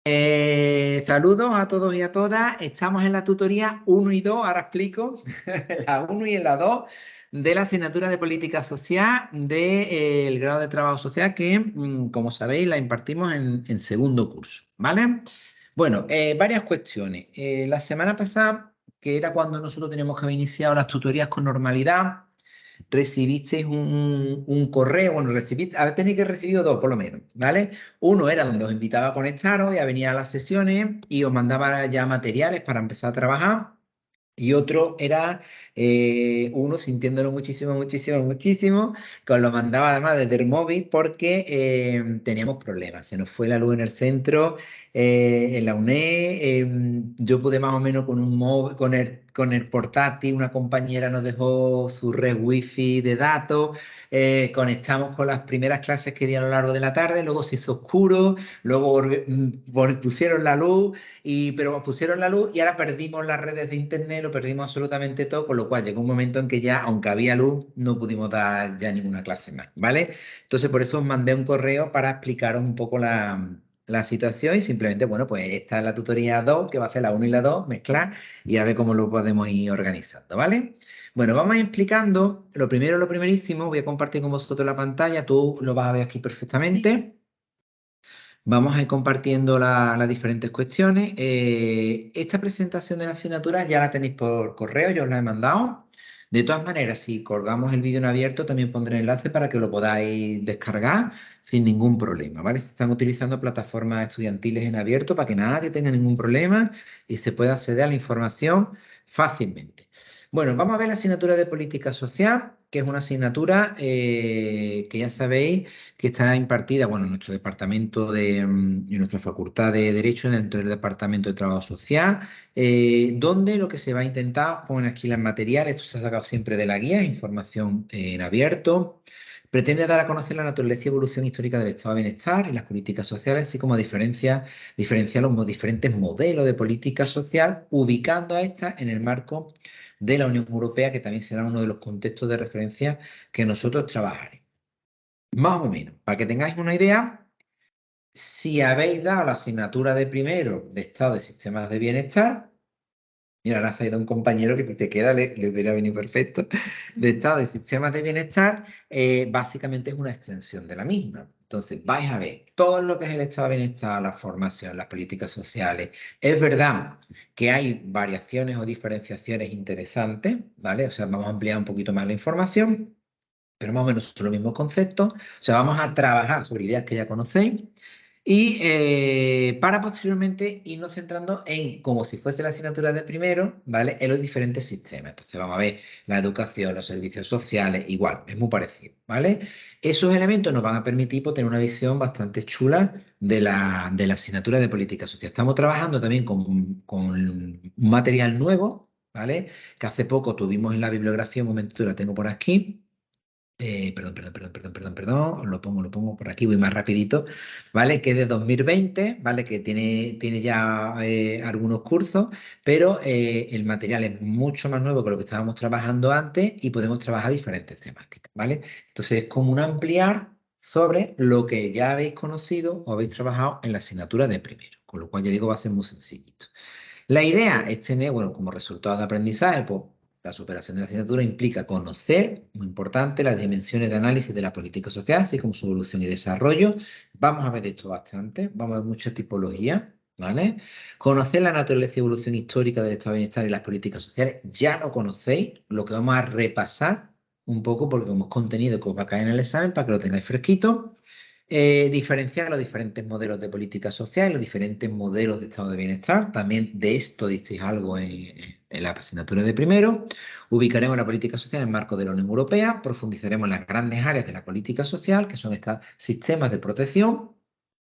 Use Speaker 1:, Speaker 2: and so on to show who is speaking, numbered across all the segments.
Speaker 1: Saludos a todos y a todas. Estamos en la tutoría 1 y 2. Ahora explico la 1 y la 2 de la asignatura de Política Social del grado de Trabajo Social que, como sabéis, la impartimos en segundo curso, ¿vale? Bueno, varias cuestiones. La semana pasada, que era cuando nosotros teníamos que haber iniciado las tutorías con normalidad, recibisteis un correo, bueno, tenéis que recibido dos por lo menos, ¿vale? Uno era donde os invitaba a conectaros y a venir a las sesiones y os mandaba ya materiales para empezar a trabajar. Y otro era uno sintiéndolo muchísimo, muchísimo, muchísimo, que os lo mandaba además desde el móvil porque teníamos problemas. Se nos fue la luz en el centro, en la UNED. Yo pude más o menos con un móvil, con el portátil, una compañera nos dejó su red wifi de datos. Conectamos con las primeras clases que di a lo largo de la tarde, luego se hizo oscuro, luego pusieron la luz. Pero pusieron la luz y ahora perdimos las redes de internet, lo perdimos absolutamente todo, con lo cual llegó un momento en que ya, aunque había luz, no pudimos dar ya ninguna clase más, ¿vale? Entonces, por eso os mandé un correo para explicaros un poco la situación y simplemente, bueno, pues esta es la tutoría 2, que va a hacer la 1 y la 2, mezclar y a ver cómo lo podemos ir organizando, ¿vale? Bueno, vamos a ir explicando, lo primero, lo primerísimo, voy a compartir con vosotros la pantalla, tú lo vas a ver aquí perfectamente. Vamos a ir compartiendo las diferentes cuestiones. Esta presentación de la asignatura ya la tenéis por correo, yo os la he mandado. De todas maneras, si colgamos el vídeo en abierto, también pondré el enlace para que lo podáis descargar sin ningún problema, ¿vale? Se están utilizando plataformas estudiantiles en abierto para que nadie tenga ningún problema y se pueda acceder a la información fácilmente. Bueno, vamos a ver la asignatura de Política Social, que es una asignatura que ya sabéis que está impartida, bueno, en nuestro departamento en nuestra facultad de Derecho, dentro del departamento de Trabajo Social, donde lo que se va a intentar, ponen aquí las materiales, esto se ha sacado siempre de la guía, información en abierto. Pretende dar a conocer la naturaleza y evolución histórica del estado de bienestar y las políticas sociales, así como diferenciar los diferentes modelos de política social, ubicando a estas en el marco de la Unión Europea, que también será uno de los contextos de referencia que nosotros trabajaremos. Más o menos, para que tengáis una idea, si habéis dado la asignatura de primero de Estado de Sistemas de Bienestar, mira, ahora ha salido un compañero que te queda, le hubiera venido perfecto, de Estado de Sistemas de Bienestar, básicamente es una extensión de la misma. Entonces, vais a ver todo lo que es el Estado de Bienestar, la formación, las políticas sociales. Es verdad que hay variaciones o diferenciaciones interesantes, ¿vale? O sea, vamos a ampliar un poquito más la información, pero más o menos son los mismos conceptos. O sea, vamos a trabajar sobre ideas que ya conocéis y para posteriormente irnos centrando en, como si fuese la asignatura de primero, ¿vale? En los diferentes sistemas. Entonces vamos a ver la educación, los servicios sociales, igual, es muy parecido, ¿vale? Esos elementos nos van a permitir pues, tener una visión bastante chula de la asignatura de política social. Estamos trabajando también con un material nuevo, ¿vale? Que hace poco tuvimos en la bibliografía, un momentito, la tengo por aquí. Perdón, lo pongo por aquí, voy más rapidito, ¿vale? Que es de 2020, ¿vale? Que tiene ya algunos cursos, pero el material es mucho más nuevo que lo que estábamos trabajando antes y podemos trabajar diferentes temáticas, ¿vale? Entonces es como un ampliar sobre lo que ya habéis conocido o habéis trabajado en la asignatura de primero, con lo cual ya digo va a ser muy sencillito. La idea es tener, bueno, como resultado de aprendizaje, pues la superación de la asignatura implica conocer, muy importante, las dimensiones de análisis de la política social, así como su evolución y desarrollo. Vamos a ver de esto bastante, vamos a ver muchas tipologías, ¿vale? Conocer la naturaleza y evolución histórica del estado de bienestar y las políticas sociales, ya lo conocéis, lo que vamos a repasar un poco porque hemos contenido que os va a caer en el examen para que lo tengáis fresquito. Diferenciar los diferentes modelos de política social, los diferentes modelos de estado de bienestar. También de esto disteis algo en la asignatura de primero. Ubicaremos la política social en el marco de la Unión Europea. Profundizaremos en las grandes áreas de la política social, que son estos sistemas de protección.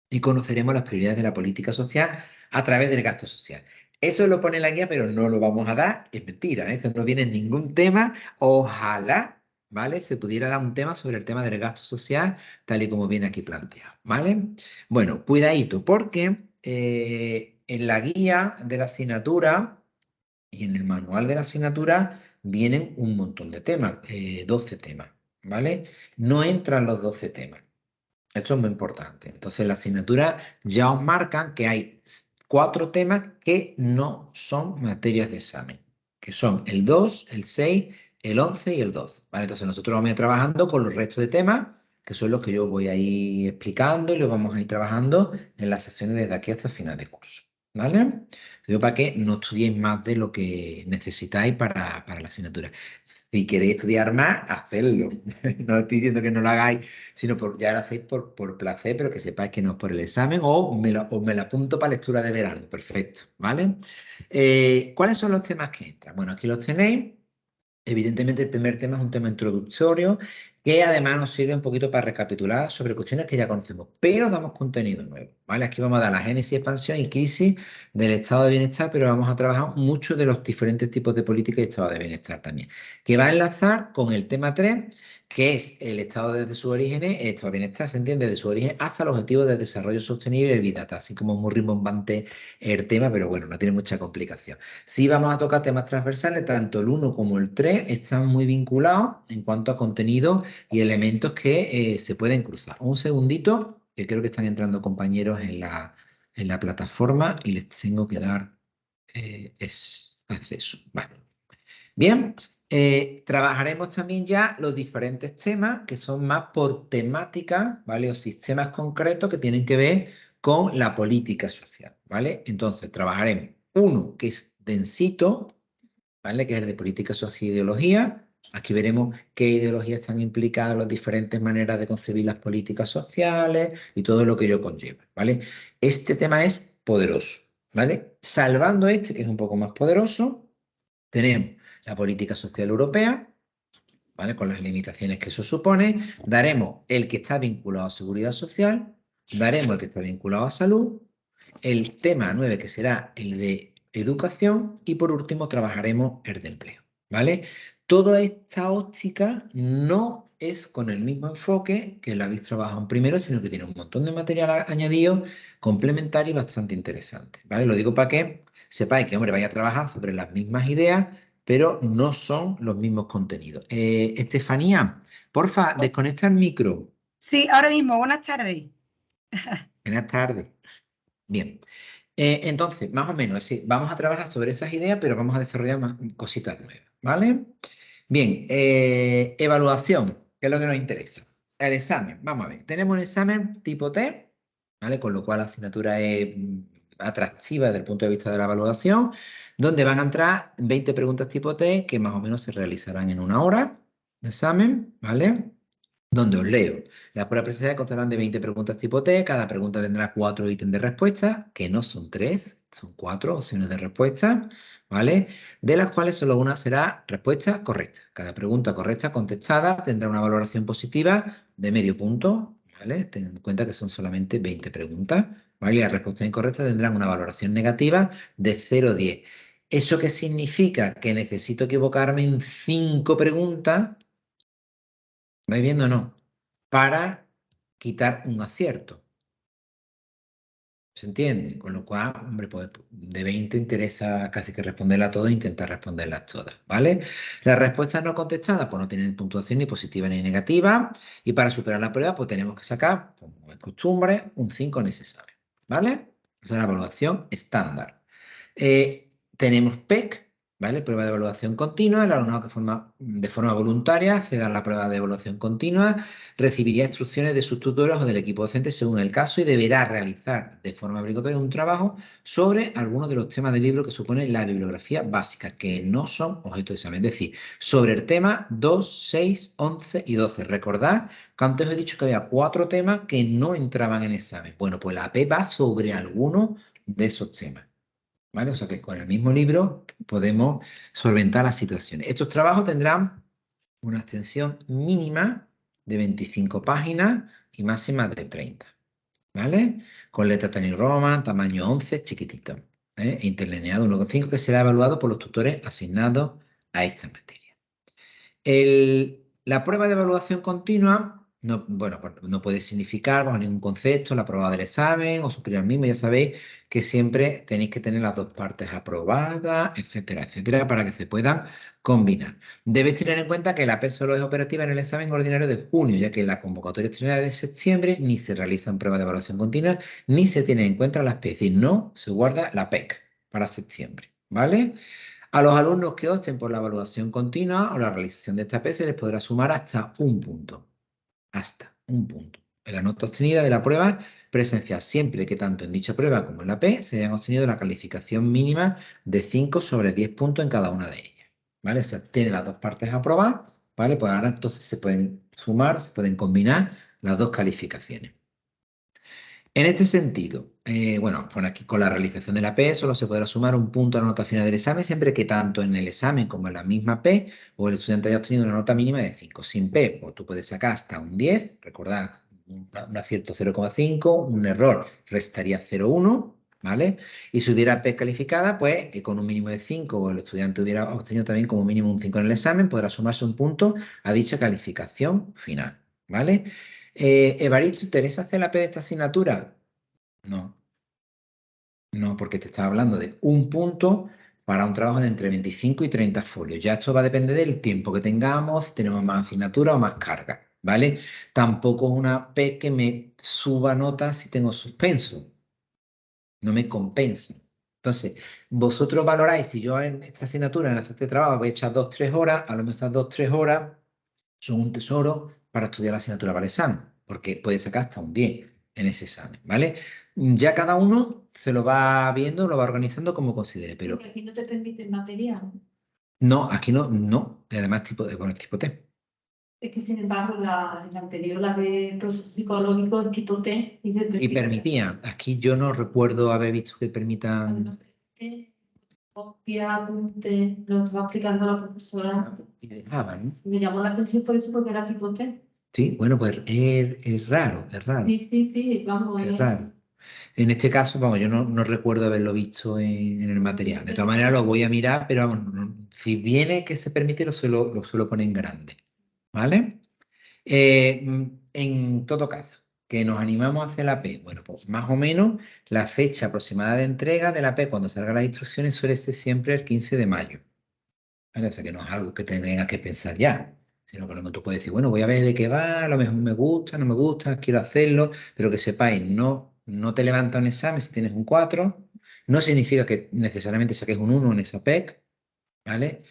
Speaker 1: Y conoceremos las prioridades de la política social a través del gasto social. Eso lo pone en la guía, pero no lo vamos a dar. Es mentira, ¿eh? Eso no viene en ningún tema. Ojalá, ¿vale? Se pudiera dar un tema sobre el tema del gasto social, tal y como viene aquí planteado, ¿vale? Bueno, cuidadito, porque en la guía de la asignatura y en el manual de la asignatura vienen un montón de temas, 12 temas, ¿vale? No entran los 12 temas. Esto es muy importante. Entonces, la asignatura ya os marcan que hay 4 temas que no son materias de examen, que son el 2, el 6, el 11 y el 12. ¿Vale? Entonces, nosotros vamos a ir trabajando con los restos de temas, que son los que yo voy a ir explicando y los vamos a ir trabajando en las sesiones desde aquí hasta el final de curso. ¿Vale? Digo para que no estudiéis más de lo que necesitáis para la asignatura. Si queréis estudiar más, hacedlo. No estoy diciendo que no lo hagáis, sino ya lo hacéis por placer, pero que sepáis que no es por el examen, o me lo apunto para lectura de verano. Perfecto, ¿vale? ¿Cuáles son los temas que entran? Bueno, aquí los tenéis. Evidentemente, el primer tema es un tema introductorio que además nos sirve un poquito para recapitular sobre cuestiones que ya conocemos, pero damos contenido nuevo, ¿vale? Aquí vamos a dar la génesis, expansión y crisis del estado de bienestar, pero vamos a trabajar muchos de los diferentes tipos de política y estado de bienestar también, que va a enlazar con el tema 3, que es el estado desde sus orígenes, el estado de bienestar se entiende desde su origen hasta los objetivos de desarrollo sostenible y el Big Data, así como muy rimbombante el tema, pero bueno, no tiene mucha complicación. Sí vamos a tocar temas transversales, tanto el 1 como el 3 están muy vinculados en cuanto a contenido y elementos que se pueden cruzar. Un segundito, que creo que están entrando compañeros en la plataforma y les tengo que dar acceso. Vale. Bien, trabajaremos también ya los diferentes temas que son más por temática, ¿vale? O sistemas concretos que tienen que ver con la política social, ¿vale? Entonces, trabajaremos uno que es densito, ¿vale? Que es el de política social e ideología. Aquí veremos qué ideologías están implicadas en las diferentes maneras de concebir las políticas sociales y todo lo que ello conlleva, ¿vale? Este tema es poderoso, ¿vale? Salvando este, que es un poco más poderoso, tenemos la política social europea, ¿vale? Con las limitaciones que eso supone. Daremos el que está vinculado a seguridad social, daremos el que está vinculado a salud, el tema 9 que será el de educación y por último trabajaremos el de empleo, ¿vale? Toda esta óptica no es con el mismo enfoque que la habéis trabajado en primero, sino que tiene un montón de material añadido, complementario y bastante interesante, ¿vale? Lo digo para que sepáis que, hombre, vais a trabajar sobre las mismas ideas, pero no son los mismos contenidos. Estefanía, porfa, desconecta el micro.
Speaker 2: Sí, ahora mismo, buenas tardes.
Speaker 1: Buenas tardes. Bien. Entonces, más o menos, sí, vamos a trabajar sobre esas ideas, pero vamos a desarrollar más cositas nuevas, ¿vale? Bien, evaluación, que es lo que nos interesa. El examen, vamos a ver. Tenemos un examen tipo T, ¿vale? Con lo cual la asignatura es atractiva desde el punto de vista de la evaluación, donde van a entrar 20 preguntas tipo T que más o menos se realizarán en 1 hora de examen, ¿vale? Donde os leo. Las pruebas presenciales constarán de 20 preguntas tipo T. Cada pregunta tendrá 4 ítems de respuesta, que no son 3, son 4 opciones de respuesta, ¿vale? De las cuales solo una será respuesta correcta. Cada pregunta correcta contestada tendrá una valoración positiva de medio punto, ¿vale? Ten en cuenta que son solamente 20 preguntas, ¿vale? Y las respuestas incorrectas tendrán una valoración negativa de 0 a 10. ¿Eso qué significa? Que necesito equivocarme en 5 preguntas. ¿Vais viendo o no? Para quitar un acierto. ¿Se entiende? Con lo cual, hombre, pues de 20 interesa casi que responderla todas e intentar responderlas todas, ¿vale? Las respuestas no contestadas, pues no tienen puntuación ni positiva ni negativa. Y para superar la prueba, pues tenemos que sacar, como es costumbre, un 5 en ese examen, ¿vale? Esa es la evaluación estándar. Tenemos PEC, ¿vale? Prueba de evaluación continua. El alumnado que de forma voluntaria acceda a la prueba de evaluación continua recibiría instrucciones de sus tutores o del equipo docente según el caso y deberá realizar de forma obligatoria un trabajo sobre algunos de los temas del libro que supone la bibliografía básica, que no son objeto de examen. Es decir, sobre el tema 2, 6, 11 y 12. Recordad que antes os he dicho que había 4 temas que no entraban en examen. Bueno, pues la AP va sobre alguno de esos temas. ¿Vale? O sea que con el mismo libro podemos solventar las situaciones. Estos trabajos tendrán una extensión mínima de 25 páginas y máxima de 30. ¿Vale? Con letra Times Roman, tamaño 11, chiquitito. Interlineado 1,5 que será evaluado por los tutores asignados a esta materia. La prueba de evaluación continua, No, bueno, pues no puede significar bajo ningún concepto la aprobada del examen o superior al mismo. Ya sabéis que siempre tenéis que tener las dos partes aprobadas, etcétera, etcétera, para que se puedan combinar. Debéis tener en cuenta que la PES solo es operativa en el examen ordinario de junio, ya que en la convocatoria extraordinaria de septiembre ni se realizan pruebas de evaluación continua, ni se tiene en cuenta las PES, es decir, no se guarda la PEC para septiembre, ¿vale? A los alumnos que opten por la evaluación continua o la realización de esta PES se les podrá sumar hasta un punto. Hasta un punto. En la nota obtenida de la prueba presencial, siempre que tanto en dicha prueba como en la P se hayan obtenido la calificación mínima de 5 sobre 10 puntos en cada una de ellas. ¿Vale? O sea, tiene las dos partes aprobadas, ¿vale? Pues ahora entonces se pueden sumar, se pueden combinar las dos calificaciones. En este sentido, bueno, por aquí con la realización de la P solo se podrá sumar un punto a la nota final del examen siempre que tanto en el examen como en la misma P o el estudiante haya obtenido una nota mínima de 5. Sin P, pues tú puedes sacar hasta un 10, recordad, un acierto 0,5, un error restaría 0,1, ¿vale? Y si hubiera P calificada, pues que con un mínimo de 5 o el estudiante hubiera obtenido también como mínimo un 5 en el examen, podrá sumarse un punto a dicha calificación final, ¿vale? Evaristo, ¿te interesa hacer la P de esta asignatura? No, no, porque te estaba hablando de un punto para un trabajo de entre 25 y 30 folios. Ya esto va a depender del tiempo que tengamos, si tenemos más asignaturas o más carga, ¿vale? Tampoco es una P que me suba notas si tengo suspenso, no me compensa. Entonces, vosotros valoráis si yo en esta asignatura, en este trabajo, voy a echar 2, 3 horas, a lo mejor esas 2, 3 horas son un tesoro para estudiar la asignatura para el examen, porque puede sacar hasta un 10 en ese examen, ¿vale? Ya cada uno se lo va viendo, lo va organizando como considere, pero
Speaker 3: Porque aquí no te permite material.
Speaker 1: no, aquí no, no, y además bueno, es tipo T.
Speaker 3: Es que, sin embargo, la anterior, la de proceso psicológico, es tipo T, y te
Speaker 1: Y
Speaker 3: permite.
Speaker 1: permitía, aquí yo no recuerdo haber visto que permitan.
Speaker 3: Además, permite copia, apunte, lo estaba explicando la profesora.
Speaker 1: Y dejaban, ¿no?
Speaker 3: Me llamó la atención por eso, porque era tipo T.
Speaker 1: Sí, bueno, pues es raro, es raro,
Speaker 3: Sí, sí, sí, vamos.
Speaker 1: es raro. En este caso, vamos, yo no recuerdo haberlo visto en el material. De todas maneras, lo voy a mirar, pero vamos, si viene que se permite, lo suelo poner en grande. ¿Vale? En todo caso, que nos animamos a hacer la P. Bueno, pues más o menos la fecha aproximada de entrega de la P cuando salgan las instrucciones suele ser siempre el 15 de mayo. ¿Vale? O sea que no es algo que tengas que pensar ya, sino que a lo mejor tú puedes decir, bueno, voy a ver de qué va, a lo mejor me gusta, no me gusta, quiero hacerlo, pero que sepáis, no te levanta un examen si tienes un 4, no significa que necesariamente saques un 1 en esa PEC, ¿vale?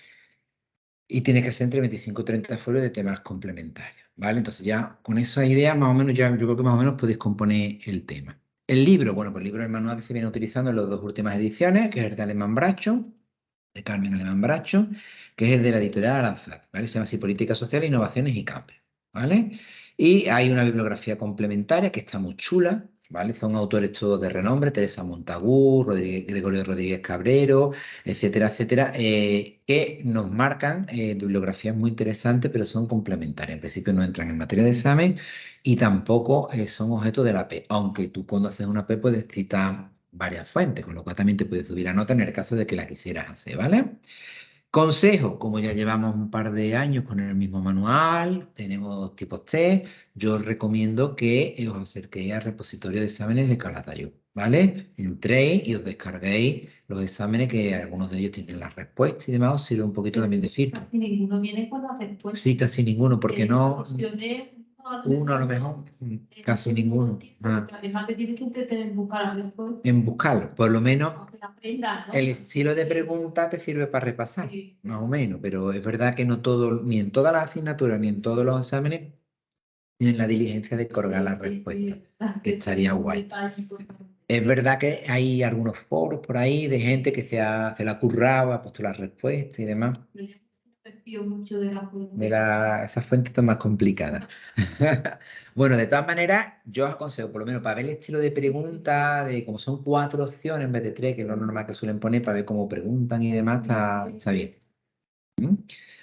Speaker 1: Y tienes que hacer entre 25 y 30 folios de temas complementarios, ¿vale? Entonces ya con esa idea más o menos ya yo creo que más o menos podéis componer el tema. El libro, bueno, pues el libro es el manual que se viene utilizando en las dos últimas ediciones, que es el de Alemán Bracho, de Carmen Alemán Bracho, que es el de la editorial Aranzadi, ¿vale? Se llama así Política Social, Innovaciones y Cambios, ¿vale? Y hay una bibliografía complementaria que está muy chula, ¿vale? Son autores todos de renombre, Teresa Montagu, Gregorio Rodríguez Cabrero, etcétera, etcétera, que nos marcan bibliografías muy interesantes, pero son complementarias. En principio no entran en materia de examen y tampoco son objeto de la P, aunque tú cuando haces una P puedes citar varias fuentes, con lo cual también te puedes subir a nota en el caso de que la quisieras hacer, ¿vale? Consejo, como ya llevamos un par de años con el mismo manual, tenemos tipos T, yo os recomiendo que os acerquéis al repositorio de exámenes de Calatayud, ¿vale? Entréis y os descarguéis los exámenes, que algunos de ellos tienen las respuestas y demás, os sirve un poquito también de filtro.
Speaker 3: Casi ninguno viene con la respuesta.
Speaker 1: Sí, casi ninguno, porque no,
Speaker 3: Opciones,
Speaker 1: uno a lo mejor, casi ninguno.
Speaker 3: Además, te tienes que intentar buscar la respuesta.
Speaker 1: En buscarlo, por lo menos.
Speaker 3: Aunque la aprendas, ¿no?
Speaker 1: El estilo de pregunta te sirve para repasar,
Speaker 3: Sí.
Speaker 1: más o menos, pero es verdad que no todo, ni en todas las asignaturas, ni en todos los exámenes, tienen la diligencia de colgar las respuestas, que estaría guay. Es verdad que hay algunos foros por ahí de gente que se la curraba, ha puesto las respuestas y demás.
Speaker 3: Pero yo me fío mucho de la fuente.
Speaker 1: Mira, esas fuentes son más complicadas. Bueno, de todas maneras, yo os aconsejo, por lo menos para ver el estilo de pregunta, de como son 4 opciones en vez de 3, que es lo normal que suelen poner, para ver cómo preguntan y demás, está bien. ¿Mm?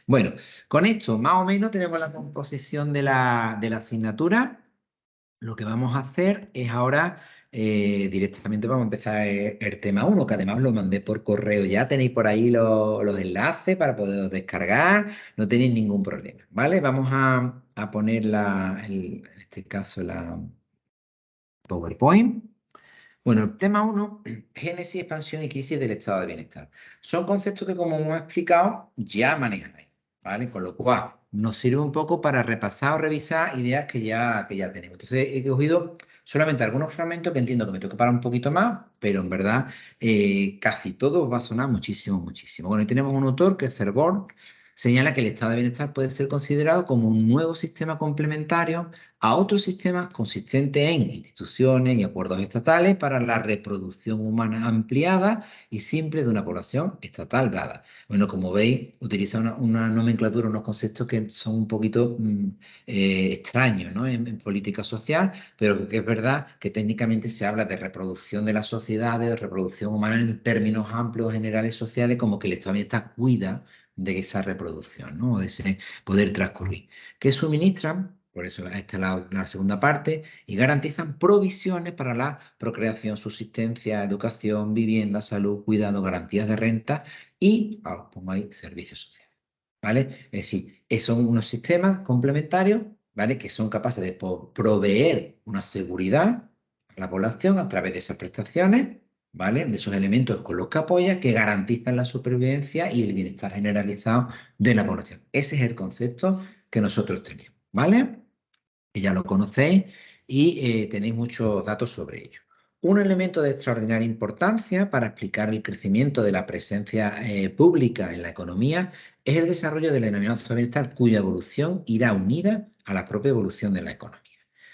Speaker 1: Bueno, con esto más o menos tenemos la composición de la asignatura. Lo que vamos a hacer es ahora directamente vamos a empezar el tema 1, que además lo mandé por correo. Ya tenéis por ahí los enlaces para poder descargar, no tenéis ningún problema, ¿vale? Vamos a poner en este caso la PowerPoint. Bueno, el tema 1, génesis, expansión y crisis del estado de bienestar. Son conceptos que, como hemos explicado, ya manejáis, ¿vale? Con lo cual, nos sirve un poco para repasar o revisar ideas que ya tenemos. Entonces, he cogido solamente algunos fragmentos que entiendo que me tengo que parar un poquito más, pero en verdad casi todo va a sonar muchísimo, muchísimo. Bueno, y tenemos un autor que es Cervón, señala que el estado de bienestar puede ser considerado como un nuevo sistema complementario a otros sistemas consistentes en instituciones y acuerdos estatales para la reproducción humana ampliada y simple de una población estatal dada. Bueno, como veis, utiliza una nomenclatura, unos conceptos que son un poquito extraños, ¿no? En política social, pero que es verdad que técnicamente se habla de reproducción de la sociedad, de reproducción humana en términos amplios, generales, sociales, como que el Estado de Bienestar cuida de esa reproducción, ¿no? De ese poder transcurrir. ¿Qué suministran? Por eso esta es la segunda parte, y garantizan provisiones para la procreación, subsistencia, educación, vivienda, salud, cuidado, garantías de renta y, ahora pongo ahí, servicios sociales, ¿vale? Es decir, son unos sistemas complementarios, ¿vale? Que son capaces de proveer una seguridad a la población a través de esas prestaciones, ¿vale? De esos elementos con los que apoya, que garantizan la supervivencia y el bienestar generalizado de la población. Ese es el concepto que nosotros tenemos, ¿vale? Que ya lo conocéis y tenéis muchos datos sobre ello. Un elemento de extraordinaria importancia para explicar el crecimiento de la presencia pública en la economía es el desarrollo del denominado estado de bienestar, cuya evolución irá unida a la propia evolución de la economía.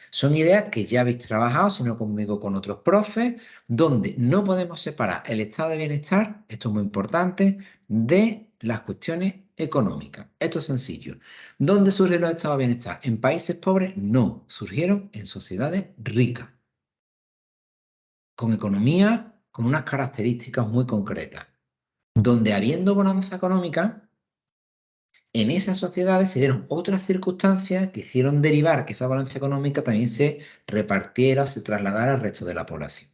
Speaker 1: Son ideas que ya habéis trabajado, si no conmigo, con otros profes, donde no podemos separar el estado de bienestar, esto es muy importante, de las cuestiones económicas. Esto es sencillo. ¿Dónde surgen los estados de bienestar? ¿En países pobres? No, surgieron en sociedades ricas, con economía, con unas características muy concretas, donde habiendo bonanza económica, en esas sociedades se dieron otras circunstancias que hicieron derivar que esa balanza económica también se repartiera o se trasladara al resto de la población,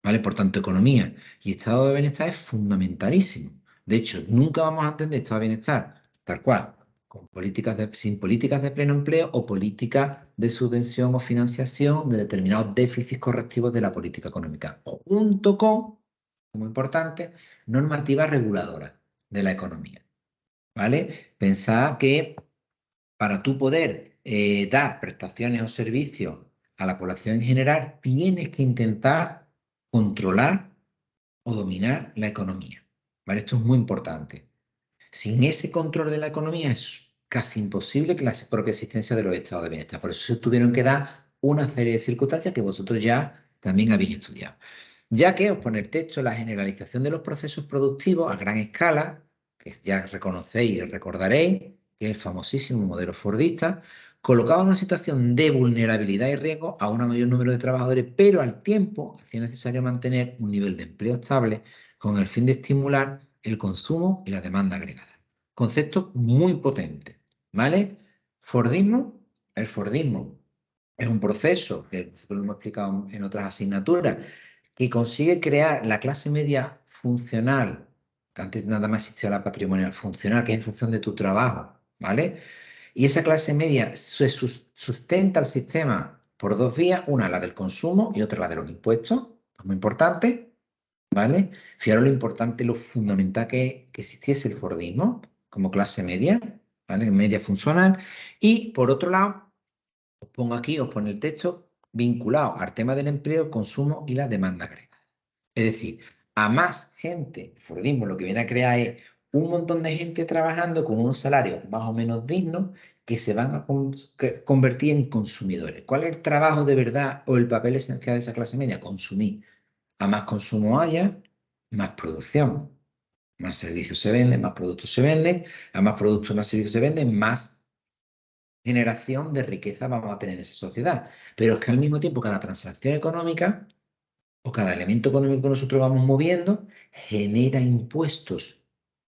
Speaker 1: ¿vale? Por tanto, economía y estado de bienestar es fundamentalísimo. De hecho, nunca vamos a entender estado de bienestar tal cual, sin políticas de pleno empleo o políticas de subvención o financiación de determinados déficits correctivos de la política económica, junto con, como importante, normativas reguladoras de la economía. ¿Vale? Pensad que para tú poder dar prestaciones o servicios a la población en general, tienes que intentar controlar o dominar la economía. ¿Vale? Esto es muy importante. Sin ese control de la economía es casi imposible que la propia existencia de los estados de bienestar. Por eso se tuvieron que dar una serie de circunstancias que vosotros ya también habéis estudiado. Ya que os pone el texto, la generalización de los procesos productivos a gran escala, que ya reconocéis y recordaréis, que es el famosísimo modelo fordista, colocaba en una situación de vulnerabilidad y riesgo a un mayor número de trabajadores, pero al tiempo hacía necesario mantener un nivel de empleo estable con el fin de estimular el consumo y la demanda agregada. Concepto muy potente, ¿vale? Fordismo, el Fordismo es un proceso que nosotros lo hemos explicado en otras asignaturas, que consigue crear la clase media funcional, que antes nada más existía la patrimonial, funcional, que es en función de tu trabajo, ¿vale? Y esa clase media se sustenta el sistema por dos vías, una la del consumo y otra la de los impuestos, es muy importante, ¿vale? Fijaros lo importante, lo fundamental que existiese el Fordismo como clase media, ¿vale? Media funcional. Y por otro lado, os pongo aquí, os pone el texto vinculado al tema del empleo, el consumo y la demanda agregada. Es decir, a más gente, el Fordismo lo que viene a crear es un montón de gente trabajando con unos salarios más o menos dignos que se van a convertir en consumidores. ¿Cuál es el trabajo de verdad o el papel esencial de esa clase media? Consumir. A más consumo haya, más producción. Más servicios se venden, más productos se venden. A más productos y más servicios se venden, más generación de riqueza vamos a tener en esa sociedad. Pero es que al mismo tiempo cada transacción económica o cada elemento económico que nosotros vamos moviendo genera impuestos.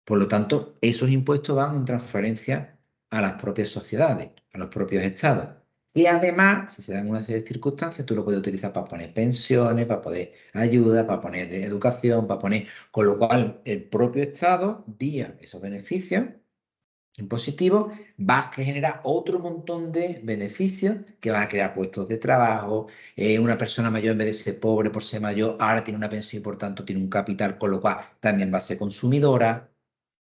Speaker 1: Por lo tanto, esos impuestos van en transferencia a las propias sociedades, a los propios estados. Y además, si se dan una serie de circunstancias, tú lo puedes utilizar para poner pensiones, para poner ayuda, para poner de educación, para poner... Con lo cual, el propio Estado, vía esos beneficios impositivos, va a generar otro montón de beneficios que van a crear puestos de trabajo. Una persona mayor, en vez de ser pobre por ser mayor, ahora tiene una pensión y por tanto tiene un capital, con lo cual también va a ser consumidora.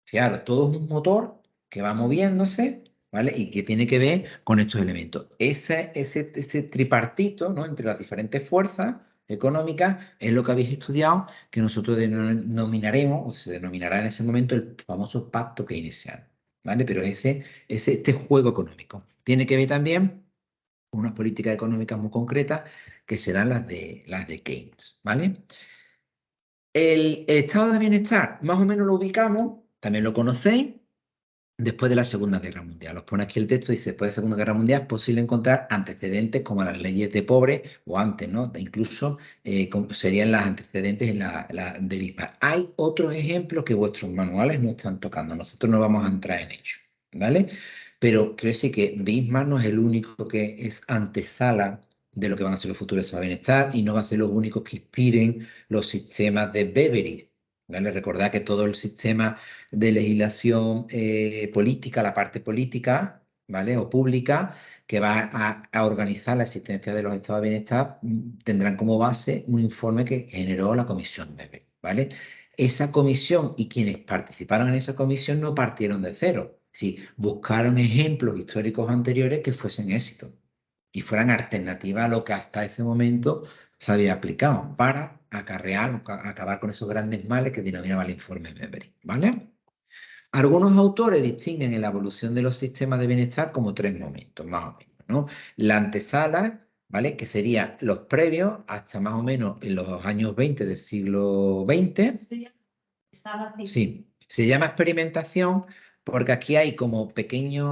Speaker 1: Claro, todo es un motor que va moviéndose, ¿vale? Y que tiene que ver con estos elementos. Ese tripartito, ¿no? Entre las diferentes fuerzas económicas es lo que habéis estudiado, que nosotros denominaremos, o se denominará en ese momento, el famoso pacto keynesiano, ¿vale? Pero este juego económico. Tiene que ver también con unas políticas económicas muy concretas que serán las de Keynes, ¿vale? El estado de bienestar, más o menos lo ubicamos, también lo conocéis, después de la Segunda Guerra Mundial. Os pone aquí el texto, dice, después de la Segunda Guerra Mundial es posible encontrar antecedentes como las leyes de Pobre o antes, ¿no? Incluso serían las antecedentes en la de Bismarck. Hay otros ejemplos que vuestros manuales no están tocando. Nosotros no vamos a entrar en ello, ¿vale? Pero quiero decir que Bismarck no es el único que es antesala de lo que van a ser los futuros estados de bienestar y no va a ser los únicos que inspiren los sistemas de Beveridge, ¿vale? Recordad que todo el sistema de legislación política, la parte política, ¿vale? O pública, que va a organizar la existencia de los estados de bienestar, tendrán como base un informe que generó la Comisión Beveridge, ¿vale? Esa comisión y quienes participaron en esa comisión no partieron de cero. Es decir, buscaron ejemplos históricos anteriores que fuesen éxitos y fueran alternativas a lo que hasta ese momento se había aplicado para acarrear o acabar con esos grandes males que denominaba el informe Beveridge, ¿vale? Algunos autores distinguen en la evolución de los sistemas de bienestar como tres momentos, más o menos, ¿no? La antesala, ¿vale? Que sería los previos hasta más o menos en los años 20 del siglo XX. Sí, se llama experimentación porque aquí hay como pequeñas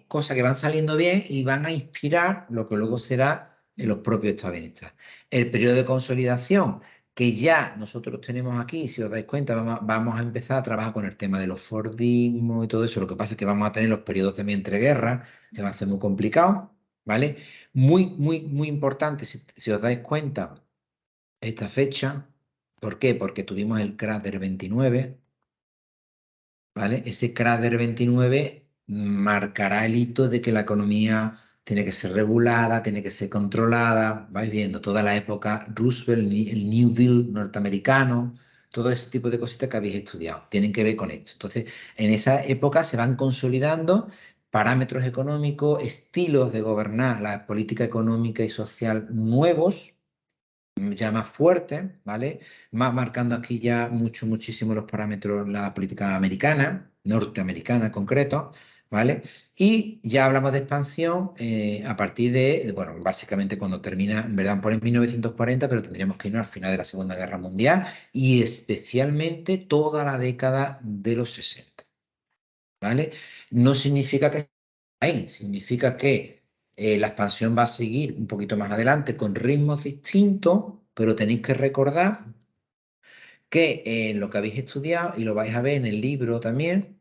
Speaker 1: cosas que van saliendo bien y van a inspirar lo que luego será en los propios estados de bienestar. El periodo de consolidación, que ya nosotros tenemos aquí, si os dais cuenta, vamos a empezar a trabajar con el tema de los Fordismos y todo eso. Lo que pasa es que vamos a tener los periodos también entre guerras, que va a ser muy complicado, ¿vale? Muy, muy, muy importante, si os dais cuenta, esta fecha. ¿Por qué? Porque tuvimos el cráter 29, ¿vale? Ese cráter 29 marcará el hito de que la economía tiene que ser regulada, tiene que ser controlada. Vais viendo toda la época Roosevelt, el New Deal norteamericano, todo ese tipo de cositas que habéis estudiado, tienen que ver con esto. Entonces, en esa época se van consolidando parámetros económicos, estilos de gobernar la política económica y social nuevos, ya más fuerte, ¿vale? Más marcando aquí ya muchísimo los parámetros, la política americana, norteamericana en concreto, ¿vale? Y ya hablamos de expansión a partir de, bueno, básicamente cuando termina, en verdad, por en 1940, pero tendríamos que irnos al final de la Segunda Guerra Mundial y especialmente toda la década de los 60, ¿vale? No significa que ahí, significa que la expansión va a seguir un poquito más adelante con ritmos distintos, pero tenéis que recordar que lo que habéis estudiado, y lo vais a ver en el libro también,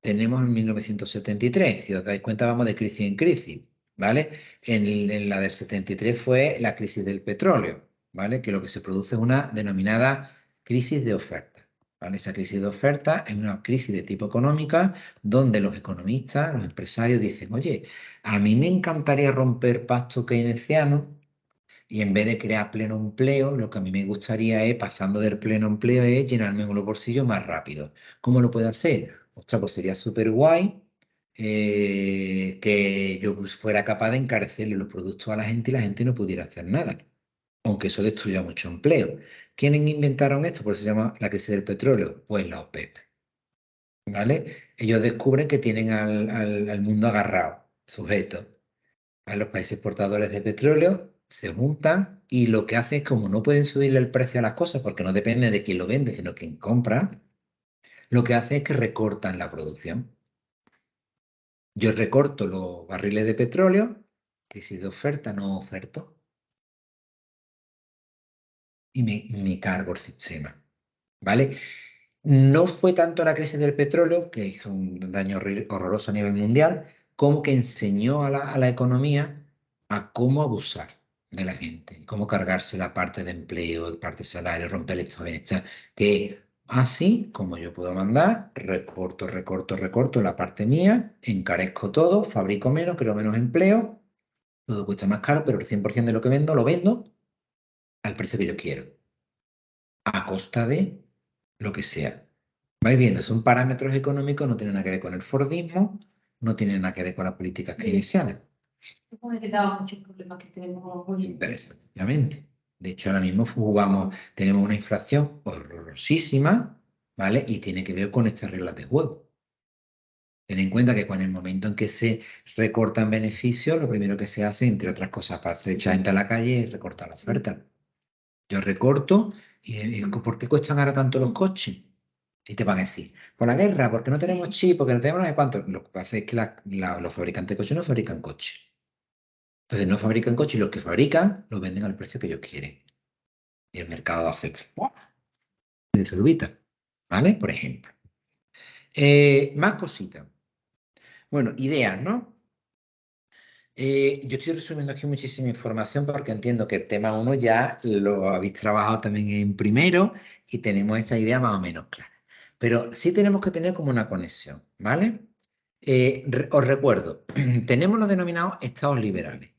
Speaker 1: tenemos en 1973. Si os dais cuenta, vamos de crisis en crisis, ¿vale? En la del 73 fue la crisis del petróleo, ¿vale? Que lo que se produce es una denominada crisis de oferta, ¿vale? Esa crisis de oferta es una crisis de tipo económica donde los economistas, los empresarios dicen, oye, a mí me encantaría romper pacto keynesiano y en vez de crear pleno empleo, lo que a mí me gustaría es, pasando del pleno empleo, es llenarme los bolsillos más rápido. ¿Cómo lo puedo hacer? Ostras, pues sería súper guay que yo pues, fuera capaz de encarecerle los productos a la gente y la gente no pudiera hacer nada, aunque eso destruya mucho empleo. ¿Quiénes inventaron esto? Por eso se llama la crisis del petróleo. Pues la OPEP, ¿vale? Ellos descubren que tienen al mundo agarrado, sujeto. A los países exportadores de petróleo se juntan y lo que hacen es, como no pueden subirle el precio a las cosas porque no depende de quién lo vende, sino quien compra, lo que hacen es que recortan la producción. Yo recorto los barriles de petróleo, que si de oferta no oferto, y me cargo el sistema, ¿vale? No fue tanto la crisis del petróleo, que hizo un daño horroroso a nivel mundial, como que enseñó a la economía a cómo abusar de la gente, cómo cargarse la parte de empleo, parte de salario, romper el estado de bienestar, que así como yo puedo mandar, recorto la parte mía, encarezco todo, fabrico menos, creo menos empleo, todo cuesta más caro, pero el 100% de lo que vendo lo vendo al precio que yo quiero, a costa de lo que sea. Vais viendo, son parámetros económicos, no tienen nada que ver con el Fordismo, no tienen nada que ver con las políticas keynesianas.
Speaker 3: Hemos heredado muchos problemas que tenemos hoy en día.
Speaker 1: Efectivamente. De hecho, ahora mismo tenemos una inflación horrorosísima, ¿vale? Y tiene que ver con estas reglas de juego. Ten en cuenta que en el momento en que se recortan beneficios, lo primero que se hace, entre otras cosas, para echar gente a la calle, es recortar la oferta. Yo recorto y ¿por qué cuestan ahora tanto los coches? Y te van a decir, por la guerra, porque no tenemos chip, porque no tenemos no sé cuánto. Lo que pasa es que los fabricantes de coches no fabrican coches. Entonces no fabrican coches y los que fabrican los venden al precio que ellos quieren. Y el mercado hace ¡fua! Se desorbita, ¿vale? Por ejemplo. Más cositas. Bueno, ideas, ¿no? Yo estoy resumiendo aquí muchísima información porque entiendo que el tema 1 ya lo habéis trabajado también en primero y tenemos esa idea más o menos clara. Pero sí tenemos que tener como una conexión, ¿vale? Os recuerdo, tenemos los denominados estados liberales,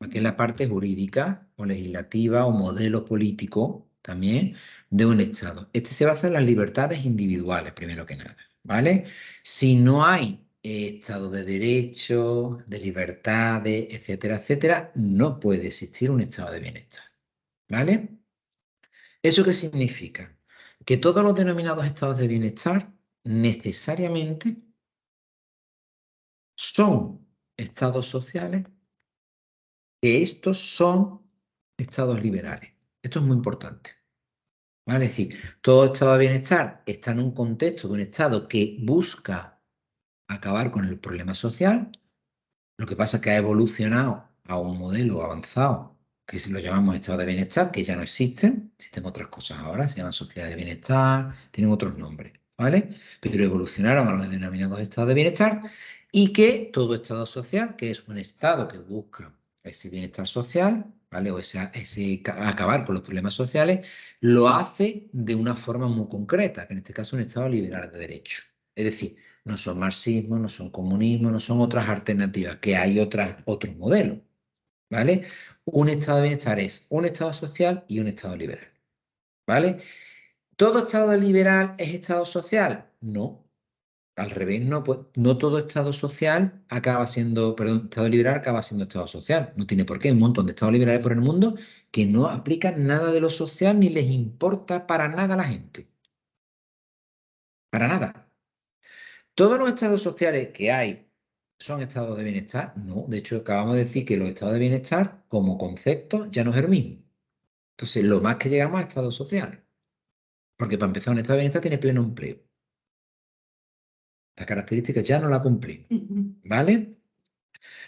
Speaker 1: que es la parte jurídica o legislativa o modelo político también de un estado. Este se basa en las libertades individuales, primero que nada, ¿vale? Si no hay Estado de Derecho, de libertades, etcétera, etcétera, no puede existir un estado de bienestar. ¿Vale? ¿Eso qué significa? Que todos los denominados estados de bienestar necesariamente son estados sociales, que estos son estados liberales. Esto es muy importante. ¿Vale? Es decir, todo estado de bienestar está en un contexto de un estado que busca acabar con el problema social. Lo que pasa es que ha evolucionado a un modelo avanzado, que si lo llamamos estado de bienestar, que ya no existen, existen otras cosas ahora, se llaman sociedad de bienestar, tienen otros nombres, ¿vale? Pero evolucionaron a los denominados estados de bienestar y que todo estado social, que es un estado que busca ese bienestar social, ¿vale? O acabar con los problemas sociales, lo hace de una forma muy concreta, que en este caso es un estado liberal de derecho. Es decir, no son marxismo, no son comunismo, no son otras alternativas, que hay otros modelos, ¿vale? Un estado de bienestar es un estado social y un estado liberal, ¿vale? ¿Todo estado liberal es estado social? No, al revés, no, pues, no todo estado social acaba siendo, perdón, estado liberal acaba siendo estado social, no tiene por qué, hay un montón de estados liberales por el mundo que no aplican nada de lo social ni les importa para nada a la gente, para nada. ¿Todos los estados sociales que hay son estados de bienestar? No, de hecho acabamos de decir que los estados de bienestar como concepto ya no es el mismo. Entonces, lo más que llegamos a estados sociales. Porque para empezar, un estado de bienestar tiene pleno empleo. Las características ya no la cumplimos, ¿vale?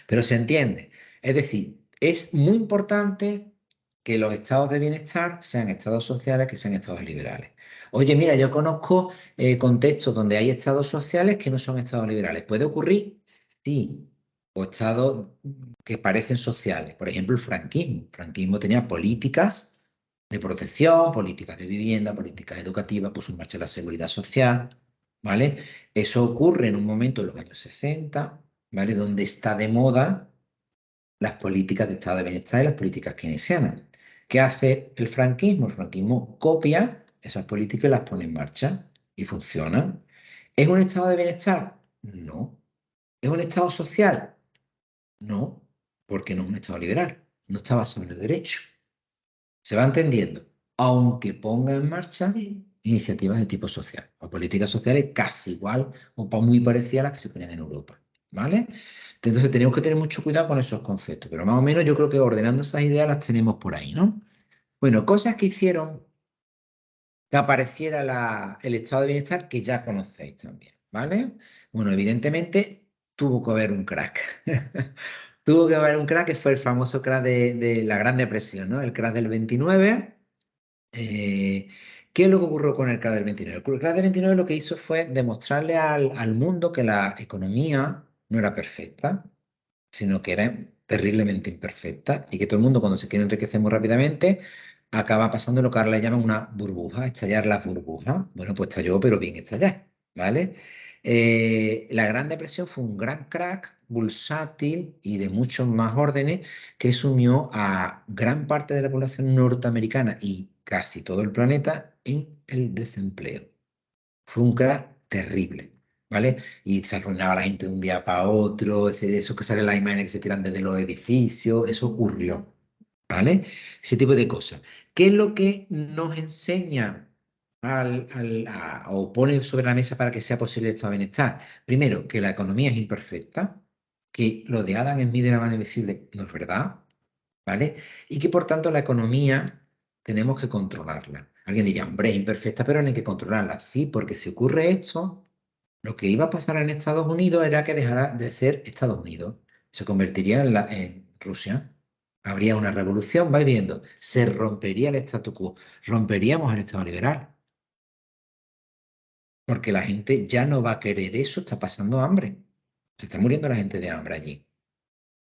Speaker 1: Pero se entiende. Es decir, es muy importante que los estados de bienestar sean estados sociales, que sean estados liberales. Oye, mira, yo conozco contextos donde hay estados sociales que no son estados liberales. ¿Puede ocurrir? Sí. O estados que parecen sociales. Por ejemplo, el franquismo. El franquismo tenía políticas de protección, políticas de vivienda, políticas educativas, puso en marcha la seguridad social, ¿vale? Eso ocurre en un momento en los años 60, ¿vale? Donde está de moda las políticas de estado de bienestar y las políticas keynesianas. ¿Qué hace el franquismo? El franquismo copia esas políticas y las pone en marcha y funcionan. ¿Es un estado de bienestar? No. ¿Es un estado social? No, porque no es un estado liberal. No está basado en el derecho. ¿Se va entendiendo? Aunque ponga en marcha iniciativas de tipo social o políticas sociales casi igual o muy parecidas a las que se ponían en Europa. ¿Vale? Entonces tenemos que tener mucho cuidado con esos conceptos, pero más o menos yo creo que ordenando esas ideas las tenemos por ahí, ¿no? Bueno, cosas que hicieron que apareciera el estado de bienestar que ya conocéis también, ¿vale? Bueno, evidentemente tuvo que haber un crack. Tuvo que haber un crack que fue el famoso crack de la Gran Depresión, ¿no? El crack del 29. ¿Qué es lo que ocurrió con el crack del 29? El crack del 29 lo que hizo fue demostrarle al mundo que la economía no era perfecta, sino que era terriblemente imperfecta y que todo el mundo cuando se quiere enriquecer muy rápidamente acaba pasando lo que ahora le llaman una burbuja, estallar las burbujas. Bueno, pues estalló, pero bien estallar, ¿vale? La Gran Depresión fue un gran crack bursátil y de muchos más órdenes que sumió a gran parte de la población norteamericana y casi todo el planeta en el desempleo. Fue un crack terrible, ¿vale? Y se arruinaba la gente de un día para otro, eso que sale en las imágenes que se tiran desde los edificios, eso ocurrió, ¿vale? Ese tipo de cosas. ¿Qué es lo que nos enseña o pone sobre la mesa para que sea posible el estado de bienestar? Primero, que la economía es imperfecta, que lo de Adam Smith de la mano invisible no es verdad, ¿vale? Y que por tanto la economía tenemos que controlarla. Alguien diría, hombre, es imperfecta, pero no hay que controlarla. Sí, porque si ocurre esto, lo que iba a pasar en Estados Unidos era que dejara de ser Estados Unidos. Se convertiría en Rusia. Habría una revolución, vais viendo. Se rompería el statu quo. Romperíamos el Estado liberal. Porque la gente ya no va a querer eso, está pasando hambre. Se está muriendo la gente de hambre allí.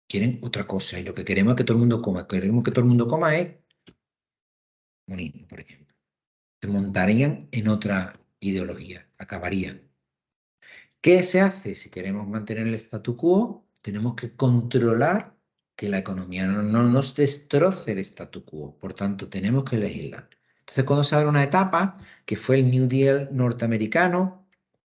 Speaker 1: Quieren otra cosa y lo que queremos es que todo el mundo coma. Queremos que todo el mundo coma es comunismo, por ejemplo. Se montarían en otra ideología, acabarían. ¿Qué se hace? Si queremos mantener el statu quo, tenemos que controlar que la economía no nos destroce el statu quo. Por tanto, tenemos que legislar. Entonces, cuando se abre una etapa, que fue el New Deal norteamericano,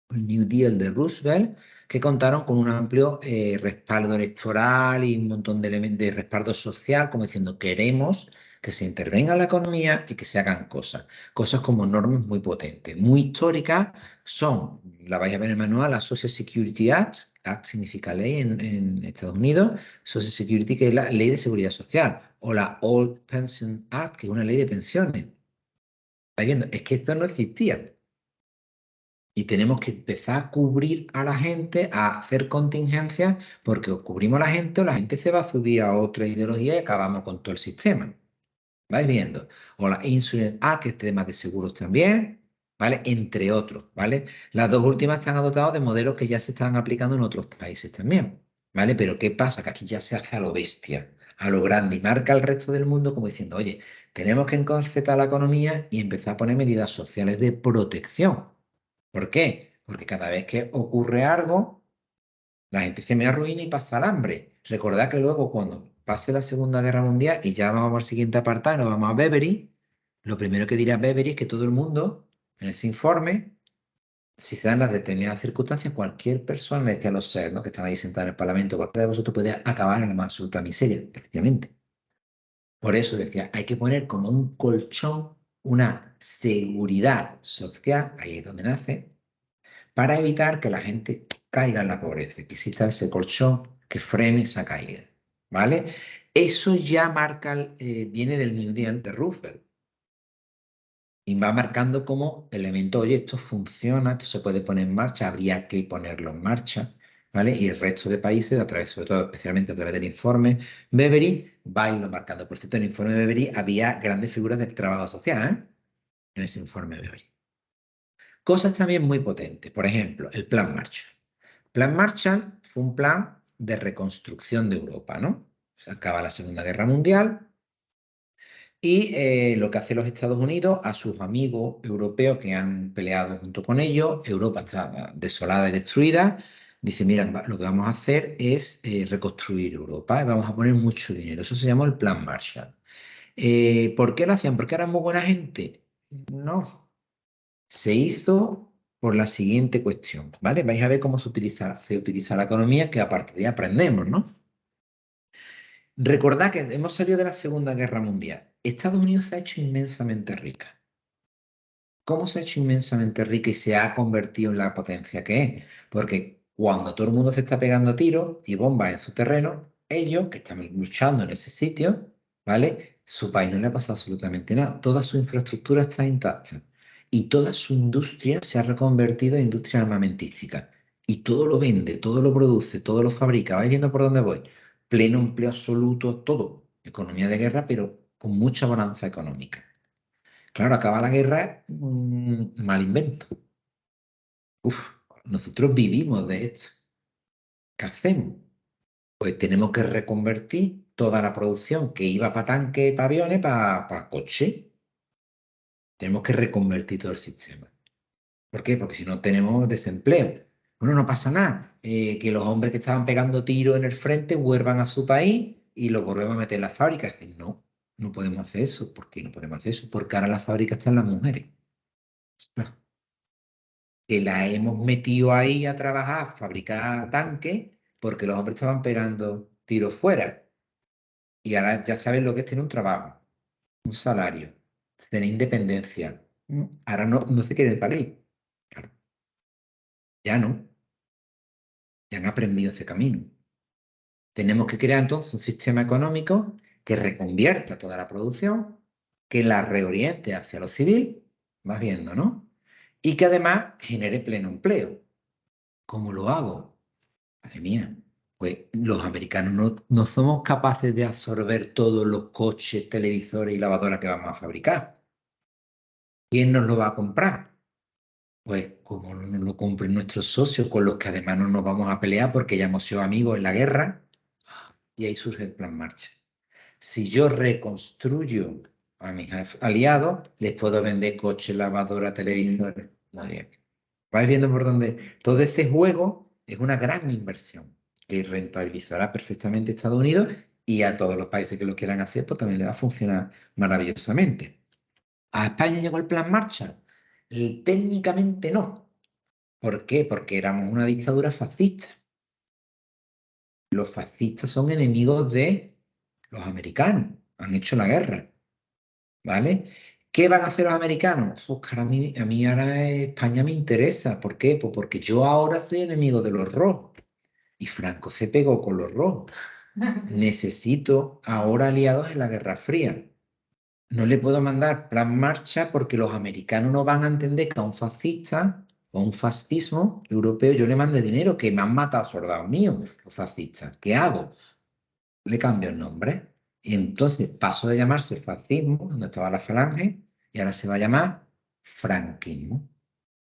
Speaker 1: el New Deal de Roosevelt, que contaron con un amplio respaldo electoral y un montón de respaldo social, como diciendo, queremos que se intervenga en la economía y que se hagan cosas. Cosas como normas muy potentes, muy históricas, son, la vais a ver en el manual, la Social Security Act, Act significa ley en Estados Unidos, Social Security, que es la ley de seguridad social, o la Old Pension Act, que es una ley de pensiones. ¿Estáis viendo? Es que esto no existía. Y tenemos que empezar a cubrir a la gente, a hacer contingencias, porque o cubrimos a la gente o la gente se va a subir a otra ideología y acabamos con todo el sistema. ¿Vais viendo? O la Insurance Act, que es tema de seguros también, ¿vale? Entre otros, ¿vale? Las dos últimas están adoptadas de modelos que ya se están aplicando en otros países también, ¿vale? Pero ¿qué pasa? Que aquí ya se hace a lo bestia, a lo grande, y marca al resto del mundo como diciendo, oye, tenemos que encorsetar la economía y empezar a poner medidas sociales de protección. ¿Por qué? Porque cada vez que ocurre algo, la gente se me arruina y pasa el hambre. Recordad que luego cuando pase la Segunda Guerra Mundial y ya vamos al siguiente apartado, nos vamos a Bevery, lo primero que dirá Bevery es que todo el mundo, en ese informe, si se dan las determinadas circunstancias, cualquier persona, le decía a los seres, ¿no?, que están ahí sentados en el Parlamento, cualquiera de vosotros puede acabar en la más absoluta miseria, efectivamente. Por eso decía, hay que poner como un colchón, una seguridad social, ahí es donde nace, para evitar que la gente caiga en la pobreza, que exista ese colchón que frene esa caída, ¿vale? Eso ya marca, viene del New Deal de Roosevelt y va marcando como elemento, oye, esto funciona, esto se puede poner en marcha, habría que ponerlo en marcha, ¿vale? Y el resto de países, a través, sobre todo, especialmente a través del informe Bevery, va a irlo marcando. Por cierto, en el informe Bevery había grandes figuras del trabajo social, ¿eh? En ese informe Bevery. Cosas también muy potentes, por ejemplo, el Plan Marshall. Plan Marshall fue un plan de reconstrucción de Europa, ¿no? Se acaba la Segunda Guerra Mundial y lo que hace los Estados Unidos a sus amigos europeos que han peleado junto con ellos, Europa está desolada y destruida, dice, mira, lo que vamos a hacer es reconstruir Europa y vamos a poner mucho dinero. Eso se llamó el Plan Marshall. ¿Por qué lo hacían? ¿Porque eran muy buena gente? No. Se hizo por la siguiente cuestión, ¿vale? Vais a ver cómo se utiliza la economía, que a partir de ahí aprendemos, ¿no? Recordad que hemos salido de la Segunda Guerra Mundial. Estados Unidos se ha hecho inmensamente rica. ¿Cómo se ha hecho inmensamente rica y se ha convertido en la potencia que es? Porque cuando todo el mundo se está pegando tiros y bombas en su terreno, ellos, que están luchando en ese sitio, ¿vale? Su país no le ha pasado absolutamente nada. Toda su infraestructura está intacta y toda su industria se ha reconvertido en industria armamentística. Y todo lo vende, todo lo produce, todo lo fabrica. ¿Vais viendo por dónde voy? Pleno empleo absoluto, todo. Economía de guerra, pero con mucha bonanza económica. Claro, acaba la guerra, mal invento. Uf, nosotros vivimos de esto. ¿Qué hacemos? Pues tenemos que reconvertir toda la producción que iba para tanques, para aviones, para coches. Tenemos que reconvertir todo el sistema. ¿Por qué? Porque si no tenemos desempleo. Bueno, no pasa nada. Que los hombres que estaban pegando tiros en el frente vuelvan a su país y los volvemos a meter en las fábricas. Dicen, no, no podemos hacer eso. ¿Por qué no podemos hacer eso? Porque ahora en las fábricas están las mujeres. Ah, que las hemos metido ahí a trabajar, a fabricar tanques, porque los hombres estaban pegando tiros fuera. Y ahora ya saben lo que es tener un trabajo, un salario, tener independencia. Ahora no se quieren salir. Claro, ya no. Ya han aprendido ese camino. Tenemos que crear entonces un sistema económico que reconvierta toda la producción, que la reoriente hacia lo civil, vas viendo, ¿no? Y que además genere pleno empleo. ¿Cómo lo hago? Madre mía, pues los americanos no somos capaces de absorber todos los coches, televisores y lavadoras que vamos a fabricar. ¿Quién nos lo va a comprar? Pues como no nos lo compren nuestros socios, con los que además no nos vamos a pelear porque ya hemos sido amigos en la guerra, y ahí surge el plan Marshall. Si yo reconstruyo a mis aliados, les puedo vender coches, lavadoras, televisores. Muy bien. ¿Vais viendo por dónde? Todo ese juego es una gran inversión que rentabilizará perfectamente a Estados Unidos y a todos los países que lo quieran hacer, pues también le va a funcionar maravillosamente. ¿A España llegó el plan Marshall? Técnicamente no. ¿Por qué? Porque éramos una dictadura fascista. Los fascistas son enemigos de los americanos, han hecho la guerra, ¿vale? ¿Qué van a hacer los americanos? Pues que a mí ahora España me interesa. ¿Por qué? Pues porque yo ahora soy enemigo de los rojos y Franco se pegó con los rojos. Necesito ahora aliados en la Guerra Fría. No le puedo mandar plan marcha porque los americanos no van a entender que a un fascista o a un fascismo europeo yo le mande dinero, que me han matado soldados míos, los fascistas. ¿Qué hago? Le cambio el nombre. Y entonces paso de llamarse fascismo, donde estaba la falange, y ahora se va a llamar franquismo.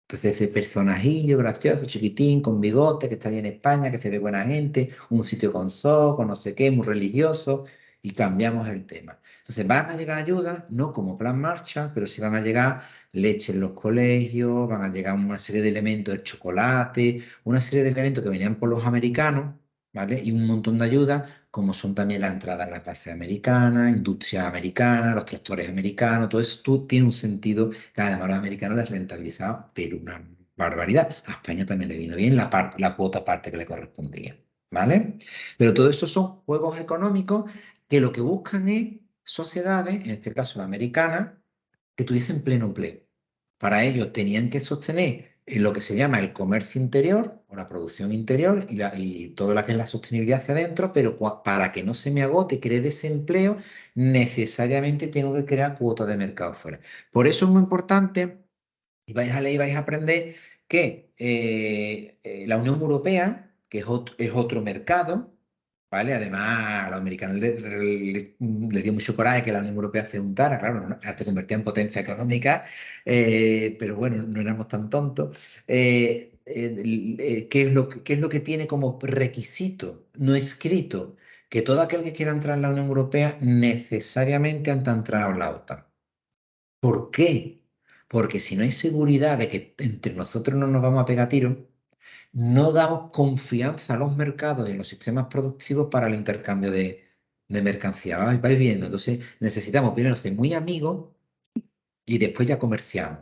Speaker 1: Entonces ese personajillo gracioso, chiquitín, con bigote, que está ahí en España, que se ve buena gente, un sitio con con no sé qué, muy religioso, y cambiamos el tema. Entonces van a llegar ayudas, no como plan Marshall, pero sí van a llegar leche en los colegios, van a llegar una serie de elementos de chocolate, una serie de elementos que venían por los americanos, ¿vale? Y un montón de ayudas, como son también la entrada en las bases americanas, industria americana, los tractores americanos, todo eso tú, tiene un sentido que además a los americanos les rentabilizaba, pero una barbaridad. A España también le vino bien la cuota parte que le correspondía, ¿vale? Pero todo eso son juegos económicos que lo que buscan es sociedades, en este caso la americana, que tuviesen pleno empleo. Para ello tenían que sostener lo que se llama el comercio interior o la producción interior y todo lo que es la sostenibilidad hacia adentro, pero para que no se me agote y cree desempleo, necesariamente tengo que crear cuotas de mercado fuera. Por eso es muy importante, y vais a leer y vais a aprender, que la Unión Europea, que es otro mercado, ¿vale? Además, a los americanos les dio mucho coraje que la Unión Europea se juntara, claro, ¿no? Se convertía en potencia económica, pero bueno, no éramos tan tontos. ¿Qué es lo que tiene como requisito no escrito? Que todo aquel que quiera entrar en la Unión Europea necesariamente han entrado en la OTAN. ¿Por qué? Porque si no hay seguridad de que entre nosotros no nos vamos a pegar tiros, no damos confianza a los mercados y a los sistemas productivos para el intercambio de mercancía. ¿Vais viendo? Entonces necesitamos primero ser muy amigos y después ya comerciamos.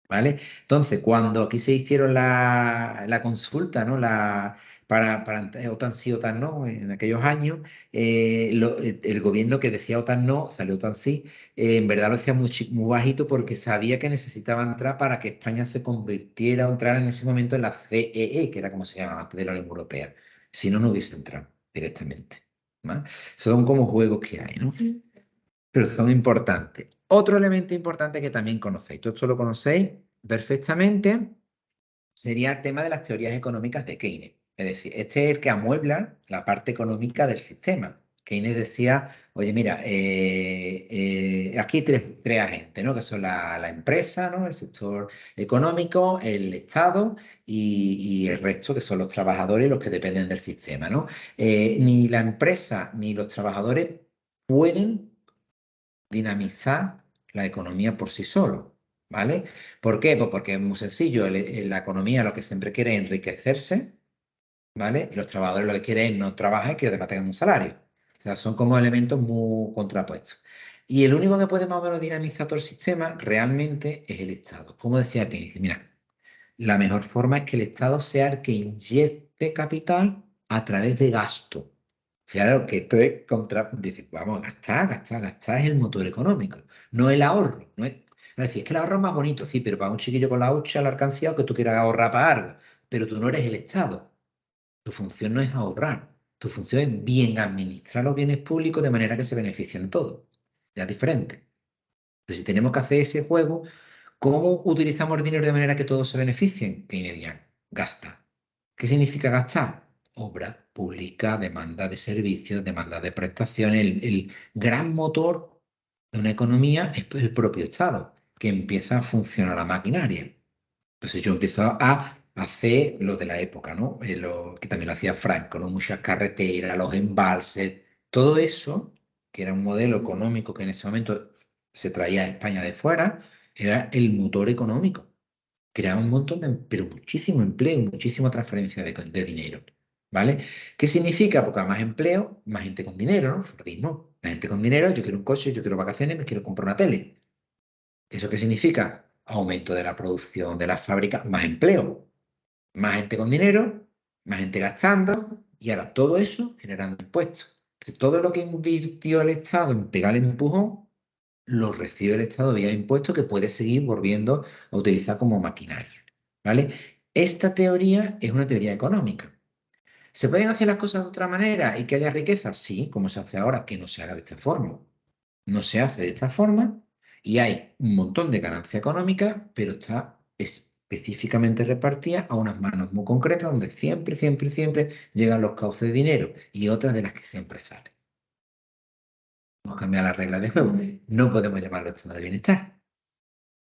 Speaker 1: ¿Vale? Entonces, cuando aquí se hicieron la consulta, ¿no? Para OTAN sí, OTAN no, en aquellos años, el gobierno que decía OTAN no, salió OTAN sí, en verdad lo decía muy bajito porque sabía que necesitaba entrar para que España se convirtiera o entrara en ese momento en la CEE, que era como se llamaba antes de la Unión Europea. Si no, no hubiese entrado directamente. ¿Vale? Son como juegos que hay, ¿no? Pero son importantes. Otro elemento importante que también conocéis, todo esto lo conocéis perfectamente, sería el tema de las teorías económicas de Keynes. Es decir, este es el que amuebla la parte económica del sistema. Keynes decía, Oye, mira, aquí hay tres agentes, ¿no? Que son la empresa, ¿no? El sector económico, el Estado y el resto, que son los trabajadores, los que dependen del sistema, ¿no? Ni la empresa ni los trabajadores pueden dinamizar la economía por sí solos, ¿vale? ¿Por qué? Pues porque es muy sencillo. La economía lo que siempre quiere es enriquecerse, ¿vale? Y los trabajadores lo que quieren es no trabajar y que además tengan un salario. O sea, son como elementos muy contrapuestos. Y el único que puede más o menos dinamizar todo el sistema realmente es el Estado. Como decía Keynes, mira, la mejor forma es que el Estado sea el que inyecte capital a través de gasto. Claro que esto es contra... Dice, vamos, gastar, gastar, gastar es el motor económico, no el ahorro. No es decir, es que el ahorro es más bonito, sí, pero para un chiquillo con la hucha, la alcancía, o que tú quieras ahorrar para algo, pero tú no eres el Estado. Tu función no es ahorrar, tu función es bien administrar los bienes públicos de manera que se beneficien todos. Ya es diferente. Entonces, si tenemos que hacer ese juego, ¿cómo utilizamos el dinero de manera que todos se beneficien? Keynesian, gasta. ¿Qué significa gastar? Obra pública, demanda de servicios, demanda de prestaciones. El gran motor de una economía es el propio Estado, que empieza a funcionar la maquinaria. Entonces yo empiezo a hacer lo de la época, ¿no? Que también lo hacía Franco, ¿no? Muchas carreteras, los embalses, todo eso, que era un modelo económico que en ese momento se traía a España de fuera, era el motor económico. Creaba un montón de, pero muchísimo empleo, muchísima transferencia de dinero, ¿vale? ¿Qué significa? Porque a más empleo, más gente con dinero, ¿no? Fordismo. La gente con dinero, yo quiero un coche, yo quiero vacaciones, me quiero comprar una tele. ¿Eso qué significa? Aumento de la producción de las fábricas, más empleo, más gente con dinero, más gente gastando, y ahora todo eso generando impuestos. Entonces, todo lo que invirtió el Estado en pegar el empujón, lo recibe el Estado vía impuestos que puede seguir volviendo a utilizar como maquinaria. ¿Vale? Esta teoría es una teoría económica. ¿Se pueden hacer las cosas de otra manera y que haya riqueza? Sí, como se hace ahora, que no se haga de esta forma. No se hace de esta forma y hay un montón de ganancia económica, pero está específicamente repartida a unas manos muy concretas donde siempre, siempre, siempre llegan los cauces de dinero y otras de las que siempre salen. Hemos cambiado las reglas de juego. No podemos llamarlo estado de bienestar.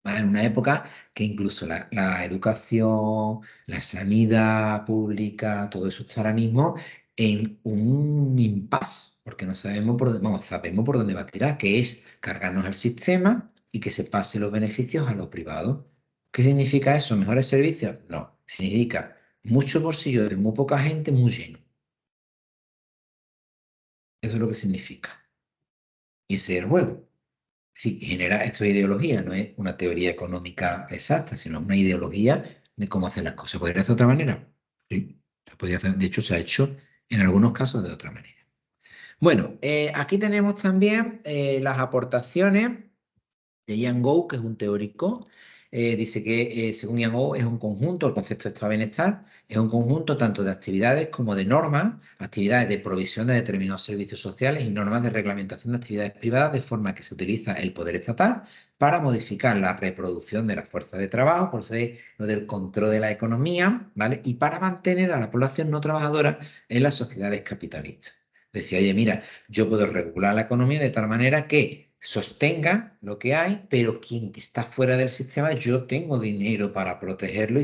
Speaker 1: En una época que incluso la educación, la sanidad pública, todo eso está ahora mismo en un impasse, porque no sabemos por dónde, vamos, sabemos por dónde va a tirar, que es cargarnos el sistema y que se pase los beneficios a los privados. ¿Qué significa eso? ¿Mejores servicios? No, significa muchos bolsillos de muy poca gente muy lleno. Eso es lo que significa. Y ese es el juego. Sí, genera, esto es ideología, no es una teoría económica exacta, sino una ideología de cómo hacer las cosas. ¿Podría hacer de otra manera? Sí, se podría hacer. De hecho, se ha hecho en algunos casos de otra manera. Bueno, aquí tenemos también las aportaciones de Ian Gow, que es un teórico. Dice que según Ian Gow es un conjunto, el concepto de estado de bienestar es un conjunto tanto de actividades como de normas, actividades de provisión de determinados servicios sociales y normas de reglamentación de actividades privadas, de forma que se utiliza el poder estatal para modificar la reproducción de la fuerza de trabajo, por eso es lo del control de la economía, ¿vale? Y para mantener a la población no trabajadora en las sociedades capitalistas. Decía, oye, mira, yo puedo regular la economía de tal manera que sostenga lo que hay, pero quien está fuera del sistema, yo tengo dinero para protegerlo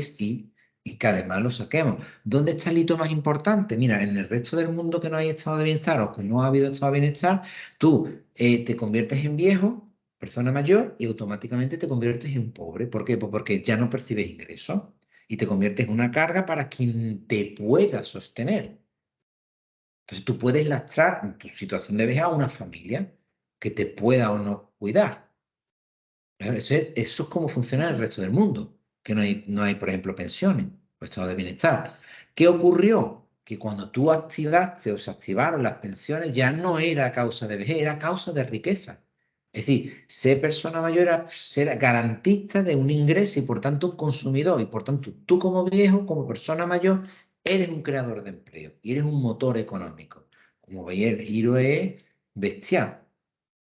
Speaker 1: y que además lo saquemos. ¿Dónde está el hito más importante? Mira, en el resto del mundo que no hay estado de bienestar o que no ha habido estado de bienestar, tú te conviertes en viejo, persona mayor, y automáticamente te conviertes en pobre. ¿Por qué? Pues porque ya no percibes ingresos y te conviertes en una carga para quien te pueda sostener. Entonces tú puedes lastrar en tu situación de vejez a una familia que te pueda o no cuidar. Eso es como funciona en el resto del mundo, que no hay, por ejemplo, pensiones o estado de bienestar. ¿Qué ocurrió? Que cuando tú activaste o se activaron las pensiones ya no era causa de vejez, era causa de riqueza. Es decir, ser persona mayor era ser garantista de un ingreso y por tanto un consumidor. Y por tanto tú como viejo, como persona mayor, eres un creador de empleo y eres un motor económico. Como veis, el giro es bestial.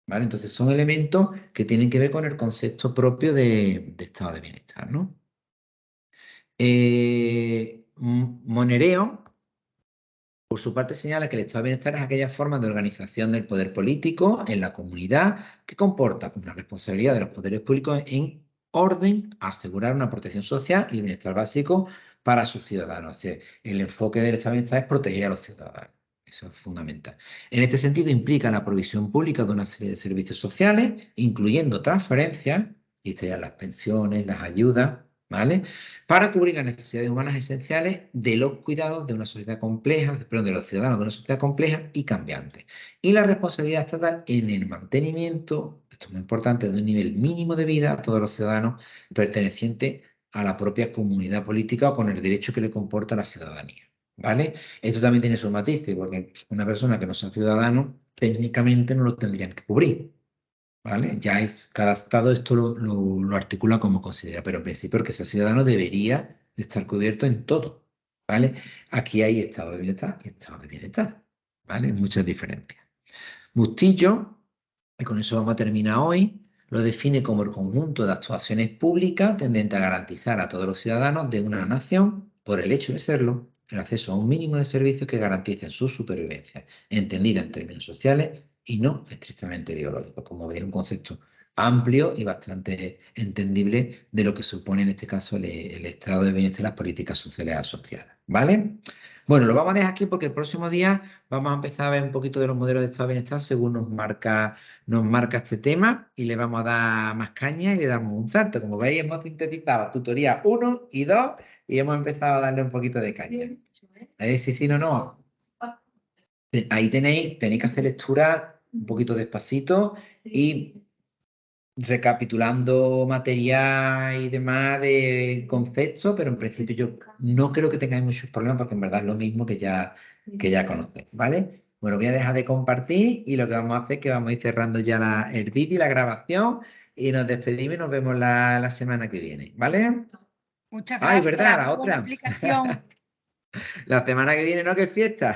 Speaker 1: ¿Vale? Entonces son elementos que tienen que ver con el concepto propio de estado de bienestar, ¿no? Monereo Por su parte, señala que el estado de bienestar es aquella forma de organización del poder político en la comunidad que comporta una responsabilidad de los poderes públicos en orden a asegurar una protección social y bienestar básico para sus ciudadanos. O sea, el enfoque del estado de bienestar es proteger a los ciudadanos. Eso es fundamental. En este sentido, implica la provisión pública de una serie de servicios sociales, incluyendo transferencias, y serían las pensiones, las ayudas, ¿vale? Para cubrir las necesidades humanas esenciales de los cuidados de una sociedad compleja, perdón, de los ciudadanos de una sociedad compleja y cambiante. Y la responsabilidad estatal en el mantenimiento, esto es muy importante, de un nivel mínimo de vida a todos los ciudadanos pertenecientes a la propia comunidad política o con el derecho que le comporta la ciudadanía, ¿vale? Esto también tiene sus matices, porque una persona que no sea ciudadano, técnicamente no lo tendrían que cubrir, ¿vale? Ya es, cada estado esto lo articula como considera, pero en principio el que sea ciudadano debería de estar cubierto en todo, ¿vale? Aquí hay estado de bienestar y estado de bienestar, ¿vale? Muchas diferencias. Bustillo, y con eso vamos a terminar hoy, lo define como el conjunto de actuaciones públicas tendente a garantizar a todos los ciudadanos de una nación, por el hecho de serlo, el acceso a un mínimo de servicios que garanticen su supervivencia, entendida en términos sociales y no estrictamente biológicos. Como veis, un concepto amplio y bastante entendible de lo que supone en este caso el estado de bienestar y las políticas sociales asociadas, ¿vale? Bueno, lo vamos a dejar aquí porque el próximo día vamos a empezar a ver un poquito de los modelos de estado de bienestar según nos marca este tema y le vamos a dar más caña y le damos un salto. Como veis, hemos sintetizado tutoría 1 y 2 y hemos empezado a darle un poquito de caña. Sí, no. Ahí tenéis que hacer lectura un poquito despacito y recapitulando material y demás de conceptos, pero en principio yo no creo que tengáis muchos problemas porque en verdad es lo mismo que ya conocéis, ¿vale? Bueno, voy a dejar de compartir y lo que vamos a hacer es que vamos a ir cerrando ya el vídeo y la grabación y nos despedimos y nos vemos la semana que viene, ¿vale?
Speaker 2: Muchas
Speaker 1: Ay,
Speaker 2: gracias.
Speaker 1: ¿verdad? La
Speaker 2: Muy buena
Speaker 1: otra.
Speaker 2: explicación.
Speaker 1: La semana que viene, ¿no? Que es fiesta.